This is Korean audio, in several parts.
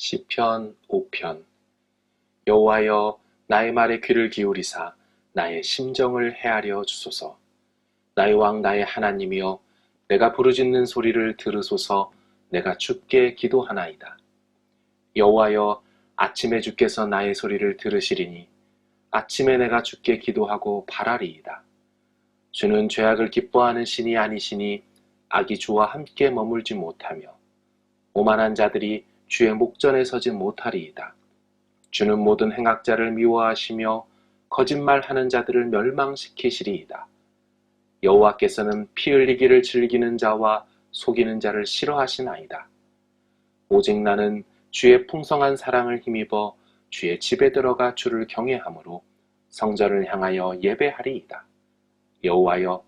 시편 5편. 여호와여, 나의 말에 귀를 기울이사 나의 심정을 헤아려 주소서. 나의 왕 나의 하나님이여, 내가 부르짖는 소리를 들으소서. 내가 주께 기도하나이다. 여호와여, 아침에 주께서 나의 소리를 들으시리니 아침에 내가 주께 기도하고 바라리이다. 주는 죄악을 기뻐하는 신이 아니시니 악이 주와 함께 머물지 못하며 오만한 자들이 주의 목전에 서지 못하리이다. 주는 모든 행악자를 미워하시며 거짓말하는 자들을 멸망시키시리이다. 여호와께서는 피 흘리기를 즐기는 자와 속이는 자를 싫어하시나이다. 오직 나는 주의 풍성한 사랑을 힘입어 주의 집에 들어가 주를 경외함으로 성전을 향하여 예배하리이다. 여호와여,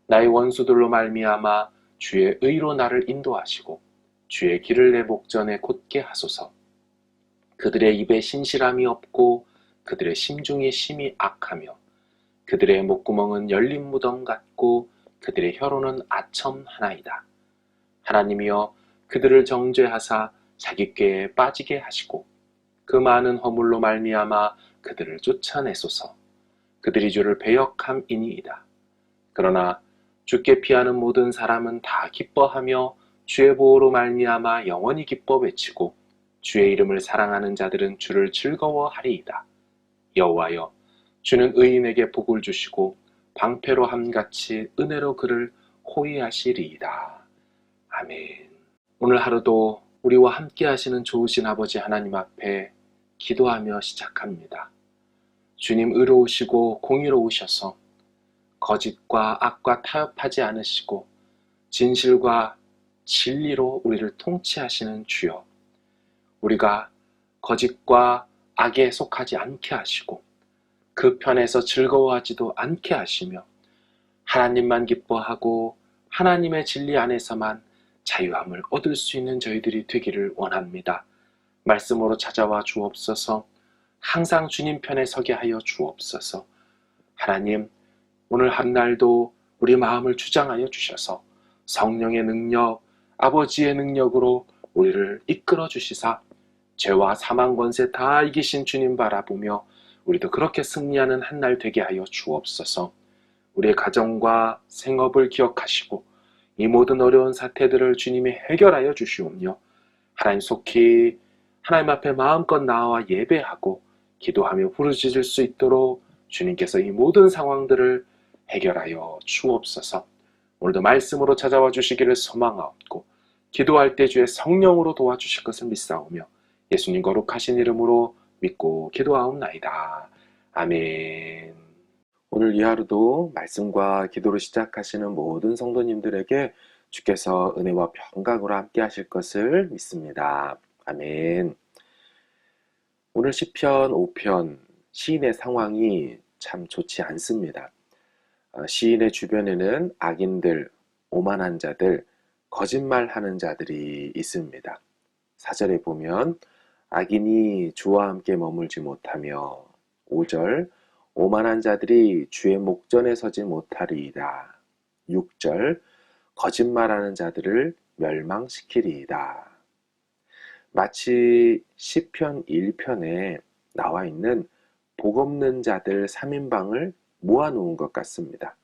나의 원수들로 말미암아 주의 의로 나를 인도하시고 주의 길을 내 목전에 곧게 하소서. 그들의 입에 신실함이 없고 그들의 심중이 심히 악하며 그들의 목구멍은 열린 무덤 같고 그들의 혀로는 아첨 하나이다. 하나님이여, 그들을 정죄하사 자기 꾀에 빠지게 하시고 그 많은 허물로 말미암아 그들을 쫓아내소서. 그들이 주를 배역함이니이다. 그러나 주께 피하는 모든 사람은 다 기뻐하며 주의 보호로 말미암아 영원히 기뻐 외치고 주의 이름을 사랑하는 자들은 주를 즐거워하리이다. 여호와여, 주는 의인에게 복을 주시고 방패로 함같이 은혜로 그를 호위하시리이다. 아멘. 오늘 하루도 우리와 함께 하시는 좋으신 아버지 하나님 앞에 기도하며 시작합니다. 주님, 의로우시고 공의로우셔서 거짓과 악과 타협하지 않으시고 진실과 진리로 우리를 통치하시는 주여, 우리가 거짓과 악에 속하지 않게 하시고 그 편에서 즐거워하지도 않게 하시며 하나님만 기뻐하고 하나님의 진리 안에서만 자유함을 얻을 수 있는 저희들이 되기를 원합니다. 말씀으로 찾아와 주옵소서. 항상 주님 편에 서게 하여 주옵소서. 하나님, 오늘 한날도 우리 마음을 주장하여 주셔서 성령의 능력, 아버지의 능력으로 우리를 이끌어 주시사 죄와 사망 권세 다 이기신 주님 바라보며 우리도 그렇게 승리하는 한날 되게 하여 주옵소서. 우리의 가정과 생업을 기억하시고 이 모든 어려운 사태들을 주님이 해결하여 주시오며 하나님 속히 하나님 앞에 마음껏 나와 예배하고 기도하며 부르짖을 수 있도록 주님께서 이 모든 상황들을 해결하여 주옵소서. 오늘도 말씀으로 찾아와 주시기를 소망하옵고 기도할 때 주의 성령으로 도와주실 것을 믿사오며 예수님 거룩하신 이름으로 믿고 기도하옵나이다. 아멘. 오늘 이 하루도 말씀과 기도로 시작하시는 모든 성도님들에게 주께서 은혜와 평강으로 함께 하실 것을 믿습니다. 아멘. 오늘 시편 5편, 시인의 상황이 참 좋지 않습니다. 시인의 주변에는 악인들, 오만한 자들, 거짓말하는 자들이 있습니다. 4절에 보면 악인이 주와 함께 머물지 못하며 5절 오만한 자들이 주의 목전에 서지 못하리이다. 6절 거짓말하는 자들을 멸망시키리이다. 마치 시편 1편에 나와 있는 복 없는 자들 3인방을 모아놓은 것 같습니다.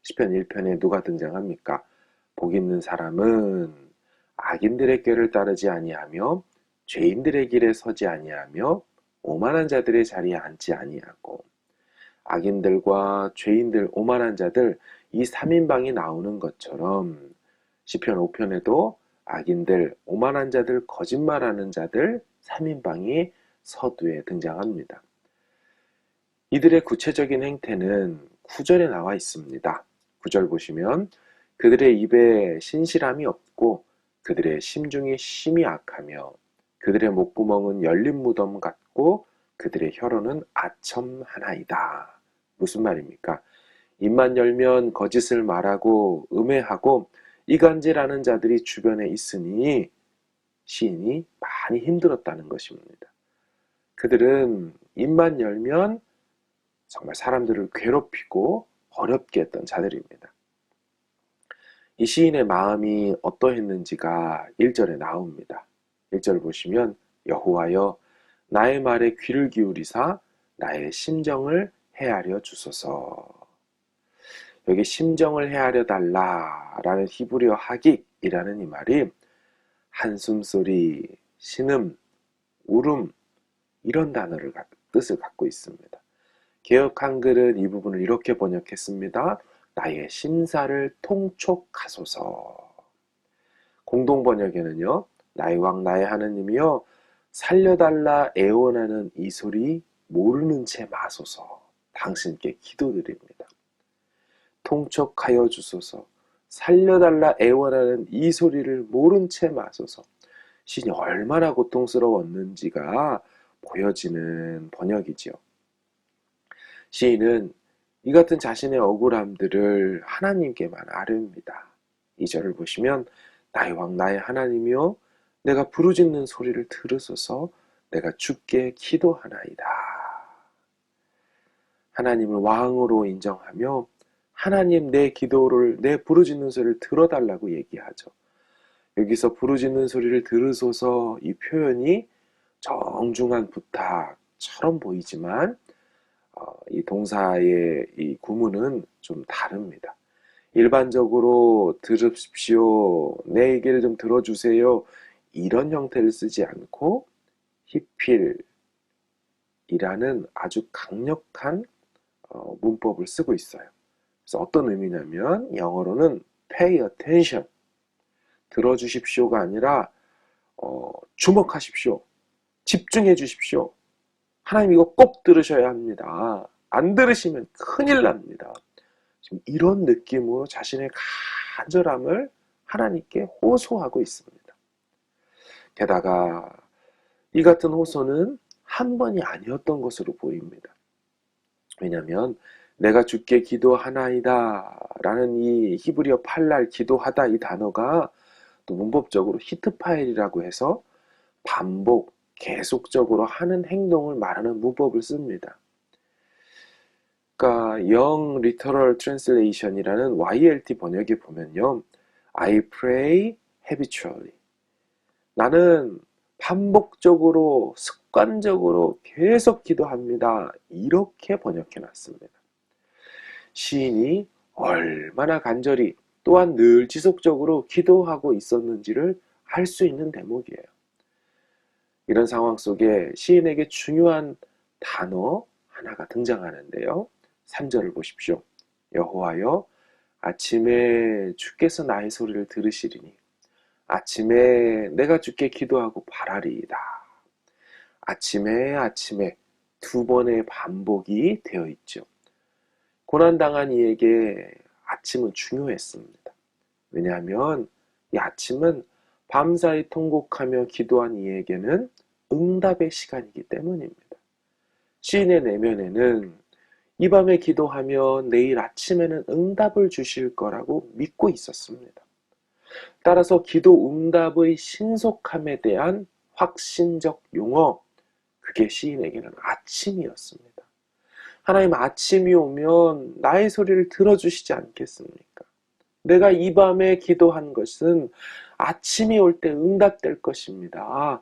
시편 1편에 누가 등장합니까? 복 있는 사람은 악인들의 꾀를 따르지 아니하며 죄인들의 길에 서지 아니하며 오만한 자들의 자리에 앉지 아니하고, 악인들과 죄인들, 오만한 자들 이 3인방이 나오는 것처럼 시편 5편에도 악인들, 오만한 자들, 거짓말하는 자들 3인방이 서두에 등장합니다. 이들의 구체적인 행태는 9절에 나와 있습니다. 9절 보시면 그들의 입에 신실함이 없고 그들의 심중이 심히 악하며 그들의 목구멍은 열린 무덤 같고 그들의 혀로는 아첨 하나이다. 무슨 말입니까? 입만 열면 거짓을 말하고 음해하고 이간질하는 자들이 주변에 있으니 시인이 많이 힘들었다는 것입니다. 그들은 입만 열면 정말 사람들을 괴롭히고 어렵게 했던 자들입니다. 이 시인의 마음이 어떠했는지가 1절에 나옵니다. 1절 보시면 여호와여 나의 말에 귀를 기울이사 나의 심정을 헤아려 주소서. 여기 심정을 헤아려 달라라는 히브리어 하깃이라는 이 말이 한숨소리, 신음, 울음 이런 단어를 뜻을 갖고 있습니다. 개역 한글은 이 부분을 이렇게 번역했습니다. 나의 심사를 통촉하소서. 공동 번역에는요. 나의 왕 나의 하느님이여 살려달라 애원하는 이 소리 모르는 채 마소서. 당신께 기도드립니다. 통촉하여 주소서. 살려달라 애원하는 이 소리를 모른 채 마소서. 시인이 얼마나 고통스러웠는지가 보여지는 번역이지요. 시인은 이 같은 자신의 억울함들을 하나님께만 아뢰입니다. 2절을 보시면 나의 왕 나의 하나님이여 내가 부르짖는 소리를 들으소서. 내가 주께 기도하나이다. 하나님을 왕으로 인정하며 하나님 내 기도를 내 부르짖는 소리를 들어달라고 얘기하죠. 여기서 부르짖는 소리를 들으소서 이 표현이 정중한 부탁처럼 보이지만 이 동사의 이 구문은 좀 다릅니다. 일반적으로 들으십시오, 내 얘기를 좀 들어주세요 이런 형태를 쓰지 않고 히필이라는 아주 강력한 문법을 쓰고 있어요. 그래서 어떤 의미냐면 영어로는 pay attention, 들어주십시오가 아니라 주목하십시오, 집중해 주십시오. 하나님 이거 꼭 들으셔야 합니다. 안 들으시면 큰일 납니다. 지금 이런 느낌으로 자신의 간절함을 하나님께 호소하고 있습니다. 게다가 이 같은 호소는 한 번이 아니었던 것으로 보입니다. 왜냐하면 내가 주께 기도하나이다 라는 이 히브리어 팔랄 기도하다 이 단어가 또 문법적으로 히트 파일이라고 해서 반복, 계속적으로 하는 행동을 말하는 문법을 씁니다. 그러니까 Young Literal Translation이라는 YLT 번역에 보면요. I pray habitually. 나는 반복적으로, 습관적으로 계속 기도합니다. 이렇게 번역해 놨습니다. 시인이 얼마나 간절히 또한 늘 지속적으로 기도하고 있었는지를 알 수 있는 대목이에요. 이런 상황 속에 시인에게 중요한 단어 하나가 등장하는데요. 3절을 보십시오. 여호와여 아침에 주께서 나의 소리를 들으시리니 아침에 내가 주께 기도하고 바라리이다. 아침에 두 번의 반복이 되어 있죠. 고난당한 이에게 아침은 중요했습니다. 왜냐하면 이 아침은 밤사이 통곡하며 기도한 이에게는 응답의 시간이기 때문입니다. 시인의 내면에는 이 밤에 기도하면 내일 아침에는 응답을 주실 거라고 믿고 있었습니다. 따라서 기도 응답의 신속함에 대한 확신적 용어, 그게 시인에게는 아침이었습니다. 하나님 아침이 오면 나의 소리를 들어주시지 않겠습니까? 내가 이 밤에 기도한 것은 아침이 올 때 응답될 것입니다.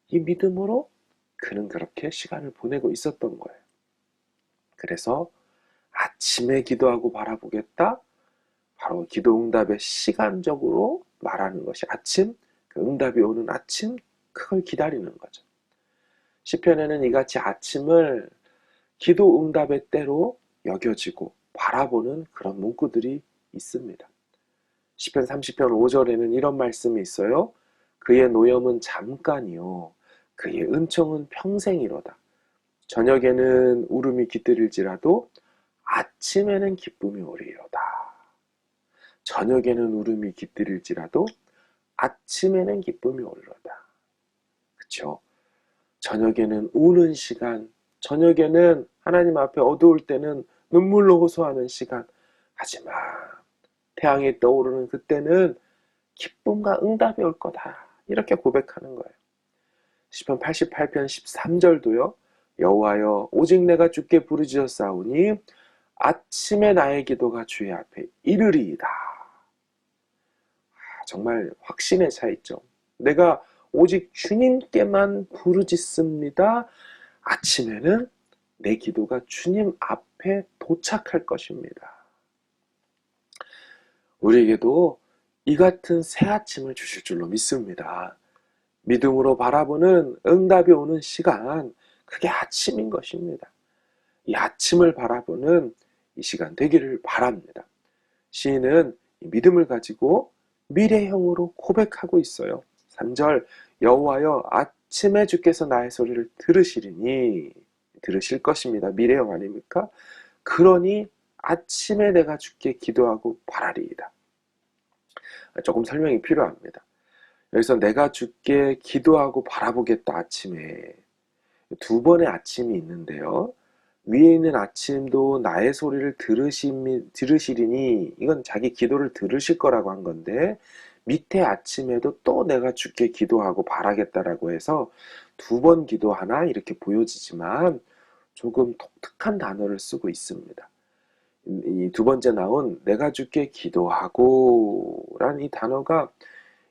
이 믿음으로 그는 그렇게 시간을 보내고 있었던 거예요. 그래서 아침에 기도하고 바라보겠다. 바로 기도 응답의 시간적으로 말하는 것이 아침, 그 응답이 오는 아침, 그걸 기다리는 거죠. 시편에는 이같이 아침을 기도 응답의 때로 여겨지고 바라보는 그런 문구들이 있습니다. 시편 30편 5절에는 이런 말씀이 있어요. 그의 노염은 잠깐이요 그의 은총은 평생이로다. 저녁에는 울음이 깃들일지라도 아침에는 기쁨이 오리로다. 저녁에는 울음이 깃들일지라도 아침에는 기쁨이 오리로다. 그렇죠? 저녁에는 우는 시간, 저녁에는 하나님 앞에 어두울 때는 눈물로 호소하는 시간. 하지만 태양이 떠오르는 그때는 기쁨과 응답이 올 거다. 이렇게 고백하는 거예요. 시편 88편 13절도요. 여호와여 오직 내가 주께 부르짖었사오니 아침에 나의 기도가 주의 앞에 이르리이다. 정말 확신의 차이죠. 내가 오직 주님께만 부르짖습니다. 아침에는 내 기도가 주님 앞에 도착할 것입니다. 우리에게도 이 같은 새 아침을 주실 줄로 믿습니다. 믿음으로 바라보는 응답이 오는 시간, 그게 아침인 것입니다. 이 아침을 바라보는 이 시간 되기를 바랍니다. 시인은 이 믿음을 가지고 미래형으로 고백하고 있어요. 3절, 여호와여 아침에 주께서 나의 소리를 들으시리니, 들으실 것입니다. 미래형 아닙니까? 그러니 아침에 내가 주께 기도하고 바라리이다. 조금 설명이 필요합니다. 여기서 내가 주께 기도하고 바라보겠다 아침에, 두 번의 아침이 있는데요. 위에 있는 아침도 나의 소리를 들으시리니, 이건 자기 기도를 들으실 거라고 한 건데, 밑에 아침에도 또 내가 주께 기도하고 바라겠다라고 해서 두 번 기도하나 이렇게 보여지지만 조금 독특한 단어를 쓰고 있습니다. 이 두 번째 나온 내가 주께 기도하고 라는 이 단어가,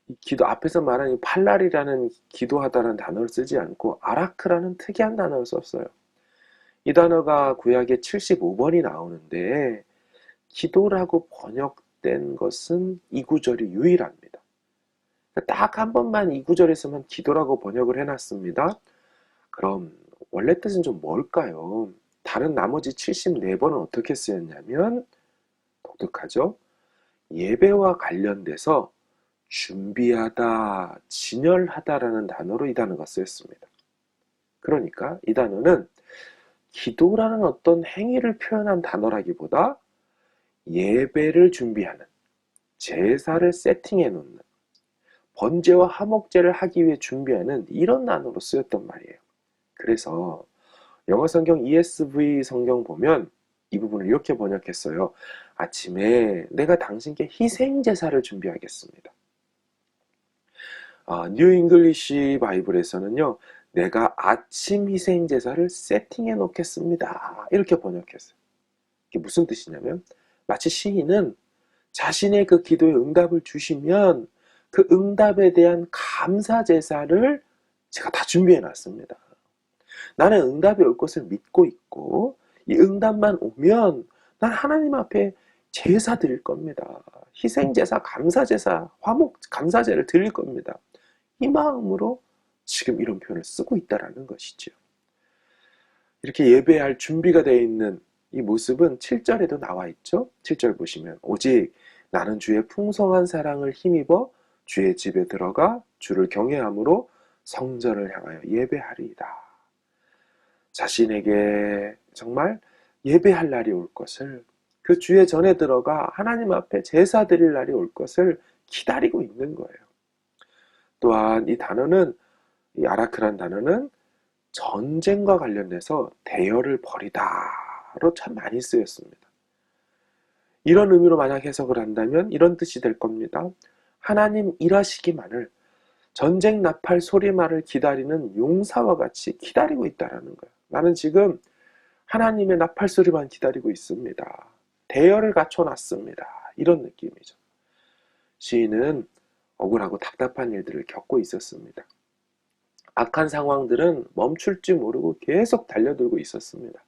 이 기도 앞에서 말한 이 팔날이라는 기도하다라는 단어를 쓰지 않고 아라크라는 특이한 단어를 썼어요. 이 단어가 구약에 75번이 나오는데 기도라고 번역된 것은 이 구절이 유일합니다. 딱 한 번만 이 구절에서만 기도라고 번역을 해놨습니다. 그럼 원래 뜻은 좀 뭘까요? 다른 나머지 74번은 어떻게 쓰였냐면, 독특하죠? 예배와 관련돼서 준비하다, 진열하다라는 단어로 이 단어가 쓰였습니다. 그러니까 이 단어는 기도라는 어떤 행위를 표현한 단어라기보다 예배를 준비하는, 제사를 세팅해 놓는, 번제와 화목제를 하기 위해 준비하는 이런 단어로 쓰였단 말이에요. 그래서 영어 성경 ESV 성경 보면 이 부분을 이렇게 번역했어요. 아침에 내가 당신께 희생 제사를 준비하겠습니다. 뉴 잉글리시 바이블에서는요, 내가 아침 희생 제사를 세팅해 놓겠습니다. 이렇게 번역했어요. 이게 무슨 뜻이냐면, 마치 시인은 자신의 그 기도에 응답을 주시면 그 응답에 대한 감사 제사를 제가 다 준비해 놨습니다. 나는 응답이 올 것을 믿고 있고, 이 응답만 오면 난 하나님 앞에 제사 드릴 겁니다. 희생제사, 감사제사, 화목 감사제를 드릴 겁니다. 이 마음으로 지금 이런 표현을 쓰고 있다라는 것이죠. 이렇게 예배할 준비가 되어 있는 이 모습은 7절에도 나와 있죠. 7절 보시면 오직 나는 주의 풍성한 사랑을 힘입어 주의 집에 들어가 주를 경외함으로 성전을 향하여 예배하리이다. 자신에게 정말 예배할 날이 올 것을, 그 주의 전에 들어가 하나님 앞에 제사 드릴 날이 올 것을 기다리고 있는 거예요. 또한 이 단어는, 이 아라크란 단어는 전쟁과 관련돼서 대열을 벌이다로 참 많이 쓰였습니다. 이런 의미로 만약 해석을 한다면 이런 뜻이 될 겁니다. 하나님 일하시기만을, 전쟁 나팔 소리만을 기다리는 용사와 같이 기다리고 있다라는 거예요. 나는 지금 하나님의 나팔 소리만 기다리고 있습니다. 대열을 갖춰놨습니다. 이런 느낌이죠. 시인은 억울하고 답답한 일들을 겪고 있었습니다. 악한 상황들은 멈출지 모르고 계속 달려들고 있었습니다.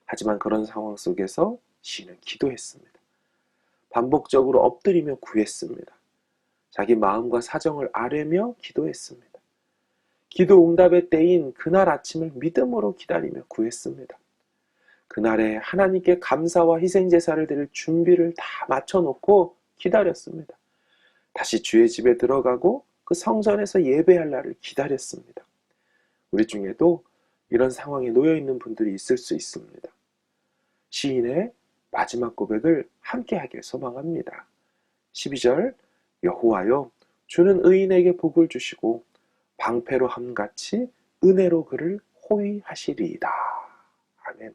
하지만 그런 상황 속에서 시인은 기도했습니다. 반복적으로 엎드리며 구했습니다. 자기 마음과 사정을 아뢰며 기도했습니다. 기도 응답의 때인 그날 아침을 믿음으로 기다리며 구했습니다. 그날에 하나님께 감사와 희생제사를 드릴 준비를 다 맞춰놓고 기다렸습니다. 다시 주의 집에 들어가고 그 성전에서 예배할 날을 기다렸습니다. 우리 중에도 이런 상황에 놓여있는 분들이 있을 수 있습니다. 시인의 마지막 고백을 함께 하길 소망합니다. 12절, 여호와여 주는 의인에게 복을 주시고 방패로 함같이 은혜로 그를 호위하시리이다. 아멘.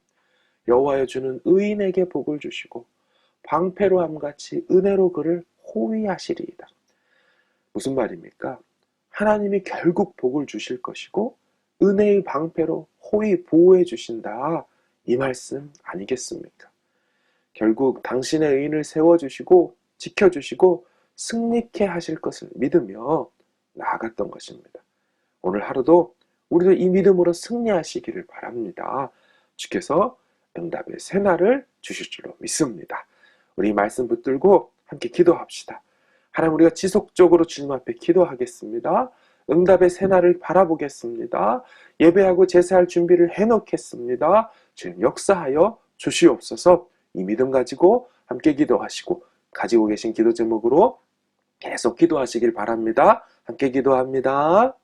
여호와여 주는 의인에게 복을 주시고 방패로 함같이 은혜로 그를 호위하시리이다. 무슨 말입니까? 하나님이 결국 복을 주실 것이고 은혜의 방패로 호위 보호해 주신다, 이 말씀 아니겠습니까? 결국 당신의 의인을 세워주시고 지켜주시고 승리케 하실 것을 믿으며 나아갔던 것입니다. 오늘 하루도 우리도 이 믿음으로 승리하시기를 바랍니다. 주께서 응답의 새날을 주실 줄로 믿습니다. 우리 말씀 붙들고 함께 기도합시다. 하나님, 우리가 지속적으로 주님 앞에 기도하겠습니다. 응답의 새날을 바라보겠습니다. 예배하고 제사할 준비를 해놓겠습니다. 주님 역사하여 주시옵소서. 이 믿음 가지고 함께 기도하시고 가지고 계신 기도 제목으로 계속 기도하시길 바랍니다. 함께 기도합니다.